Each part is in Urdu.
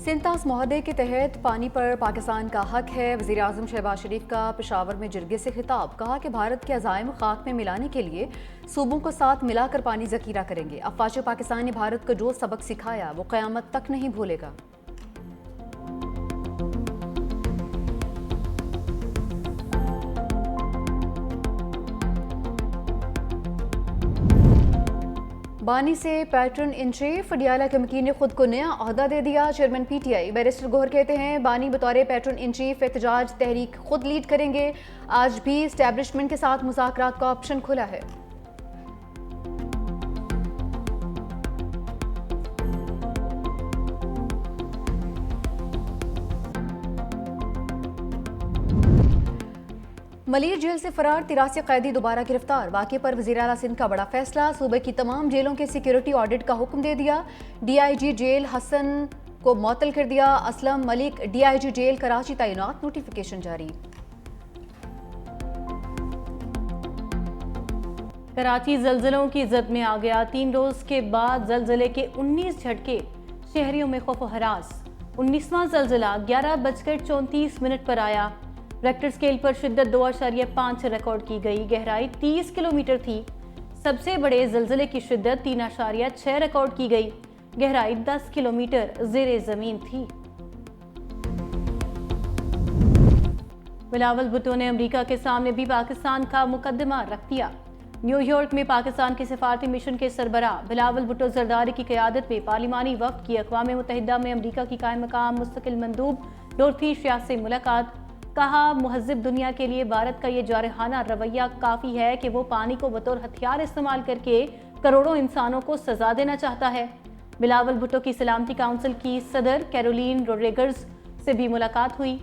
سینتاس معاہدے کے تحت پانی پر پاکستان کا حق ہے۔ وزیر اعظم شہباز شریف کا پشاور میں جرگے سے خطاب، کہا کہ بھارت کے عزائم خاک میں ملانے کے لیے صوبوں کو ساتھ ملا کر پانی ذخیرہ کریں گے۔ افواج پاکستان نے بھارت کو جو سبق سکھایا وہ قیامت تک نہیں بھولے گا۔ بانی سے پیٹرن ان چیف ڈیالہ کے مکین نے خود کو نیا عہدہ دے دیا۔ Chairman P T I barrister Gohar کہتے ہیں بانی بطور پیٹرن ان چیف احتجاج تحریک خود لیڈ کریں گے۔ آج بھی اسٹیبلشمنٹ کے ساتھ مذاکرات کا آپشن کھلا ہے۔ ملیر جیل سے فرار 83 قیدی دوبارہ گرفتار۔ واقعے پر وزیر اعلیٰ سندھ کا بڑا فیصلہ، صوبے کی تمام جیلوں کے سیکیورٹی آڈٹ کا حکم دے دیا۔ ڈی آئی جی جیل حسن کو معطل کر دیا۔ Aslam Malik D I G jail Karachi تعینات، نوٹیفیکیشن جاری۔ کراچی زلزلوں کی زد میں آ گیا۔ 3 روز کے بعد زلزلے کے 19 جھٹکے، شہریوں میں خوف و ہراس۔ 19واں زلزلہ 11:34 پر آیا۔ ریکٹر سکیل پر شدت 2.5 ریکارڈ کی گئی۔ گہرائی 30 کلومیٹر تھی۔ سب سے بڑے زلزلے کی شدت 3.6 ریکارڈ کی گئی۔ گہرائی 10 کلومیٹر زیر زمین تھی۔ بلاول بھٹو نے امریکہ کے سامنے بھی پاکستان کا مقدمہ رکھ دیا۔ نیو یارک میں پاکستان کے سفارتی مشن کے سربراہ بلاول بھٹو زرداری کی قیادت میں پارلیمانی وفد کی اقوام متحدہ میں امریکہ کی قائم مقام مستقل مندوب ڈورتھی ایشیا سے ملاقات۔ کہا مہذب دنیا کے لیے بھارت کا یہ جارحانہ رویہ کافی ہے کہ وہ پانی کو بطور ہتھیار استعمال کر کے کروڑوں انسانوں کو سزا دینا چاہتا ہے۔ بلاول بھٹو کی سلامتی کونسل کی صدر کیرولین روڈریگز سے بھی ملاقات ہوئی۔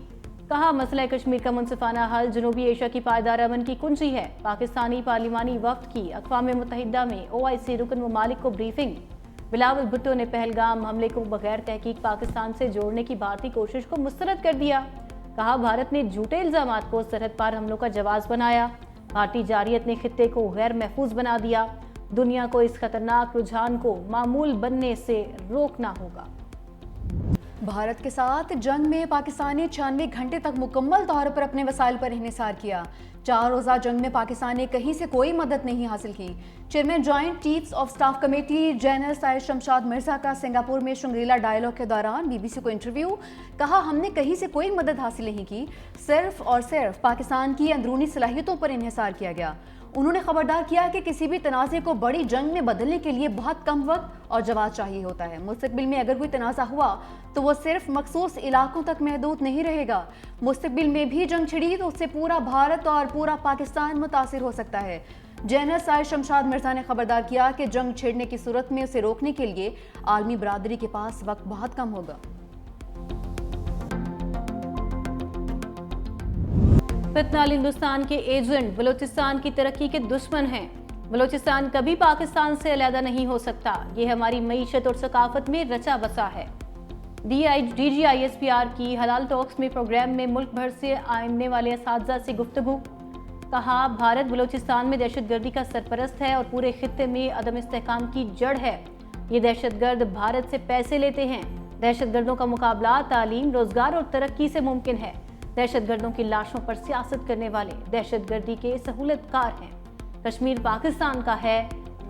کہا مسئلہ کشمیر کا منصفانہ حل جنوبی ایشیا کی پائیدار امن کی کنجی ہے۔ پاکستانی پارلیمانی وفد کی اقوام متحدہ میں OIC رکن ممالک کو بریفنگ۔ بلاول بھٹو نے پہلگام حملے کو بغیر تحقیق پاکستان سے جوڑنے کی بھارتی کوشش کو مسترد کر دیا۔ کہا بھارت نے جھوٹے الزامات کو سرحد پار حملوں کا جواز بنایا۔ بھارتی جارحیت نے خطے کو غیر محفوظ بنا دیا۔ دنیا کو اس خطرناک رجحان کو معمول بننے سے روکنا ہوگا۔ بھارت کے ساتھ جنگ میں پاکستان نے 96 گھنٹے تک مکمل طور پر اپنے وسائل پر انحصار کیا۔ 4 روزہ جنگ میں پاکستان نے کہیں سے کوئی مدد نہیں حاصل کی۔ Chairman joint chiefs of staff committee general side Shamshad Mirza کا سنگاپور میں شنگریلا ڈائیلاگ کے دوران BBC کو انٹرویو۔ کہا ہم نے کہیں سے کوئی مدد حاصل نہیں کی، صرف اور صرف پاکستان کی اندرونی صلاحیتوں پر انحصار کیا گیا۔ انہوں نے خبردار کیا کہ کسی بھی تنازع کو بڑی جنگ میں بدلنے کے لیے بہت کم وقت اور جواز چاہیے ہوتا ہے۔ مستقبل میں اگر کوئی تنازع ہوا تو وہ صرف مخصوص علاقوں تک محدود نہیں رہے گا۔ مستقبل میں بھی جنگ چھڑی تو اس سے پورا بھارت اور پورا پاکستان متاثر ہو سکتا ہے۔ جنرل سائد شمشاد مرزا نے خبردار کیا کہ جنگ چھڑنے کی صورت میں اسے روکنے کے لیے عالمی برادری کے پاس وقت بہت کم ہوگا۔ فتنال ہندوستان کے ایجنٹ بلوچستان کی ترقی کے دشمن ہیں۔ بلوچستان کبھی پاکستان سے علیحدہ نہیں ہو سکتا، یہ ہماری معیشت اور ثقافت میں رچا بسا ہے۔ DGISPR کی حلال ٹاکس میں پروگرام میں ملک بھر سے آنے والے اساتذہ سے گفتگو۔ کہا بھارت بلوچستان میں دہشت گردی کا سرپرست ہے اور پورے خطے میں عدم استحکام کی جڑ ہے۔ یہ دہشت گرد بھارت سے پیسے لیتے ہیں۔ دہشت گردوں کا مقابلہ تعلیم، روزگار اور ترقی سے ممکن ہے۔ دہشت گردوں کی لاشوں پر سیاست کرنے والے دہشت گردی کے سہولت کار ہیں۔ کشمیر پاکستان کا ہے،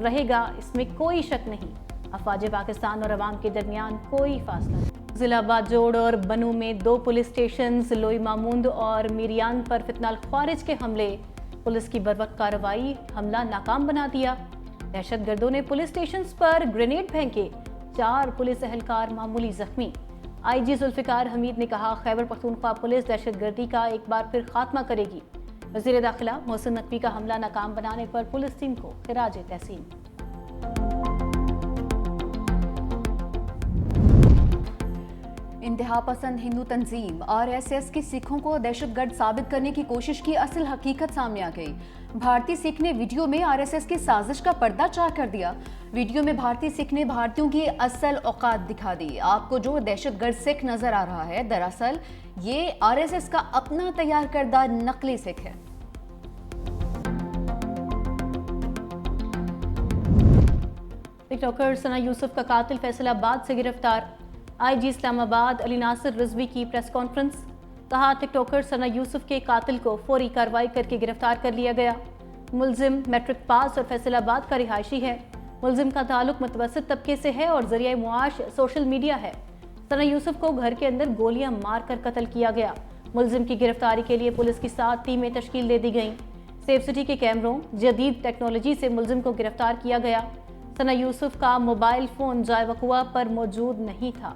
رہے گا، اس میں کوئی شک نہیں۔ افواج پاکستان اور عوام کے درمیان کوئی فاصلہ نہیں۔ ضلع باجوڑ اور بنو میں 2 پولیس سٹیشنز لوئی ماموند اور میریان پر فتنال خوارج کے حملے۔ پولیس کی بروقت کارروائی حملہ ناکام بنا دیا۔ دہشت گردوں نے پولیس سٹیشنز پر گرینیڈ پھینکے، 4 پولیس اہلکار معمولی زخمی۔ IG ذوالفقار حمید نے کہا خیبر پختونخوا پولیس دہشت گردی کا ایک بار پھر خاتمہ کرے گی۔ وزیر داخلہ محسن نقوی کا حملہ ناکام بنانے پر پولیس ٹیم کو خراج تحسین۔ انتہا پسند ہندو تنظیم RSS کی سکھوں کو دہشت گرد ثابت کرنے کی کوشش کی اصل حقیقت سامنے آ گئی۔ بھارتی سکھ نے ویڈیو میں RSS کی سازش کا پردہ چاک کر دیا۔ ویڈیو میں بھارتی سکھ نے بھارتیوں کی اصل اوقات دکھا دی۔ آپ کو جو دہشت گرد سکھ نظر آ رہا ہے دراصل یہ RSS کا اپنا تیار کردہ نقلی سکھ ہے۔ ٹک ٹاکر ثنا یوسف کا قاتل فیصل آباد سے گرفتار۔ IG اسلام آباد علی ناصر رضوی کی پریس کانفرنس، کہا ٹک ٹاکر ثنا یوسف کے قاتل کو فوری کارروائی کر کے گرفتار کر لیا گیا۔ ملزم میٹرک پاس اور فیصل آباد کا رہائشی ہے۔ ملزم کا تعلق متوسط طبقے سے ہے اور ذریعہ معاش سوشل میڈیا ہے۔ ثنا یوسف کو گھر کے اندر گولیاں مار کر قتل کیا گیا۔ ملزم کی گرفتاری کے لیے پولیس کی 7 ٹیمیں تشکیل دے دی گئیں۔ سیف سٹی کے کیمروں جدید ٹیکنالوجی سے ملزم کو گرفتار کیا گیا۔ ثنا یوسف کا موبائل فون جائے وقوع پر موجود نہیں تھا۔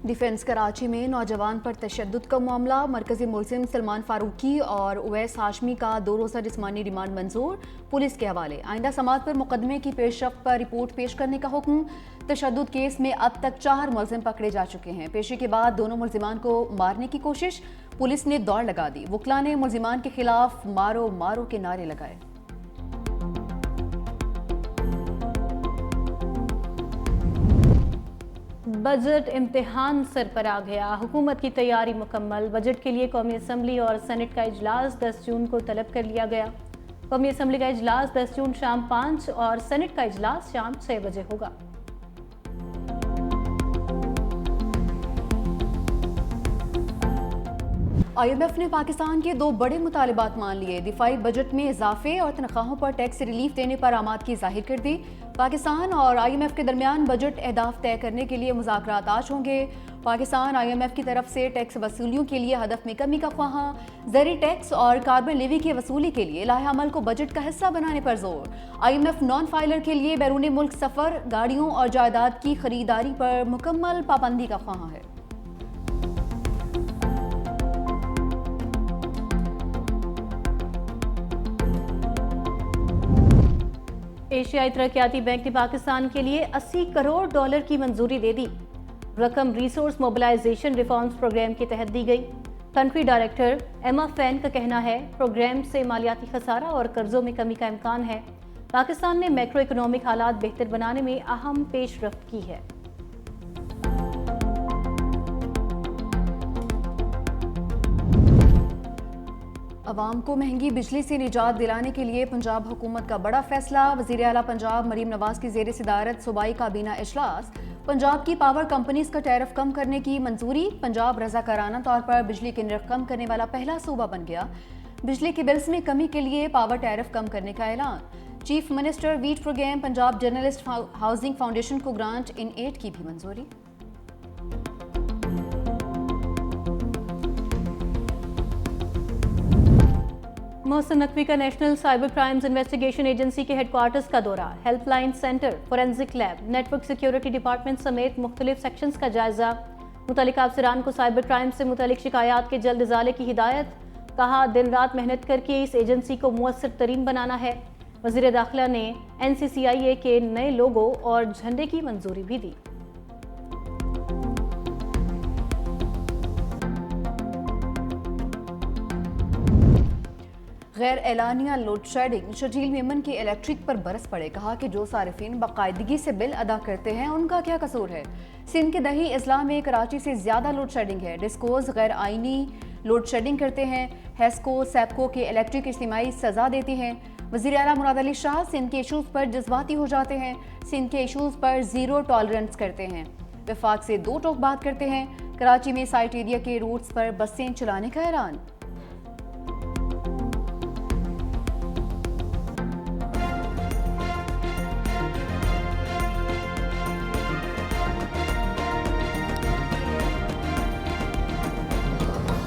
ڈیفنس کراچی میں نوجوان پر تشدد کا معاملہ، مرکزی ملزم سلمان فاروقی اور اویس ہاشمی کا 2 روزہ جسمانی ریمانڈ منظور، پولیس کے حوالے۔ آئندہ سماعت پر مقدمے کی پیش رفت پر رپورٹ پیش کرنے کا حکم۔ تشدد کیس میں اب تک 4 ملزم پکڑے جا چکے ہیں۔ پیشی کے بعد دونوں ملزمان کو مارنے کی کوشش، پولیس نے دوڑ لگا دی۔ وکلاء نے ملزمان کے خلاف مارو مارو کے نعرے لگائے۔ بجٹ امتحان سر پر آ گیا، حکومت کی تیاری مکمل۔ بجٹ کے لیے قومی اسمبلی اور سینٹ کا اجلاس 10 جون کو طلب کر لیا گیا۔ قومی اسمبلی کا اجلاس 10 جون شام 5 اور سینٹ کا اجلاس شام 6 بجے ہوگا۔ IMF نے پاکستان کے 2 بڑے مطالبات مان لیے، دفاعی بجٹ میں اضافے اور تنخواہوں پر ٹیکس ریلیف دینے پر آمادگی ظاہر کر دی۔ پاکستان اور IMF کے درمیان بجٹ اہداف طے کرنے کے لیے مذاکرات آج ہوں گے۔ پاکستان IMF کی طرف سے ٹیکس وصولیوں کے لیے ہدف میں کمی کا خواہاں، زرعی ٹیکس اور کاربن لیوی کی وصولی کے لیے لائحہ عمل کو بجٹ کا حصہ بنانے پر زور۔ IMF نان فائلر کے لیے بیرون ملک سفر، گاڑیوں اور جائیداد کی خریداری پر مکمل پابندی کا خواہاں ہے۔ ایشیائی ترقیاتی بینک نے پاکستان کے لیے $80 کروڑ کی منظوری دے دی۔ رقم ریسورس موبلائزیشن ریفارمز پروگرام کے تحت دی گئی۔ کنٹری ڈائریکٹر ایما فین کا کہنا ہے پروگرام سے مالیاتی خسارہ اور قرضوں میں کمی کا امکان ہے۔ پاکستان نے میکرو اکنامک حالات بہتر بنانے میں اہم پیش رفت کی ہے۔ عوام کو مہنگی بجلی سے نجات دلانے کے لیے پنجاب حکومت کا بڑا فیصلہ، وزیر اعلیٰ پنجاب مریم نواز کی زیر صدارت صوبائی کابینہ اجلاس۔ پنجاب کی پاور کمپنیز کا ٹیرف کم کرنے کی منظوری، پنجاب رضاکارانہ طور پر بجلی کے نرخ کم کرنے والا پہلا صوبہ بن گیا۔ بجلی کے بلز میں کمی کے لیے پاور ٹیرف کم کرنے کا اعلان۔ Chief minister wheat program Punjab journalist housing foundation کو گرانٹ ان ایڈ کی بھی منظوری۔ محسن نقوی کا national cyber crimes investigation agency کے ہیڈ کوارٹرز کا دورہ، helpline centre, forensic lab, network security department سمیت مختلف سیکشنز کا جائزہ۔ متعلقہ افسران کو سائبر کرائم سے متعلق شکایات کے جلد ازالے کی ہدایت۔ کہا دن رات محنت کر کے اس ایجنسی کو مؤثر ترین بنانا ہے۔ وزیر داخلہ نے NCCIA کے نئے لوگو اور جھنڈے کی منظوری بھی دی۔ غیر اعلانیہ لوڈ شیڈنگ، شرجیل میمن کے الیکٹرک پر برس پڑے، کہا کہ جو صارفین باقاعدگی سے بل ادا کرتے ہیں ان کا کیا قصور ہے۔ سندھ کے دہی اضلاع میں کراچی سے زیادہ لوڈ شیڈنگ ہے۔ ڈسکوز غیر آئینی لوڈ شیڈنگ کرتے ہیں، ہیسکو سیپکو کے الیکٹرک اجتماعی سزا دیتی ہیں۔ وزیر اعلیٰ مراد علی شاہ سندھ کے ایشوز پر جذباتی ہو جاتے ہیں، سندھ کے ایشوز پر زیرو ٹالرنس کرتے ہیں، وفاق سے 2 ٹوک بات کرتے ہیں۔ کراچی میں سائٹ ایریا کے روٹس پر بسیں چلانے کا اعلان۔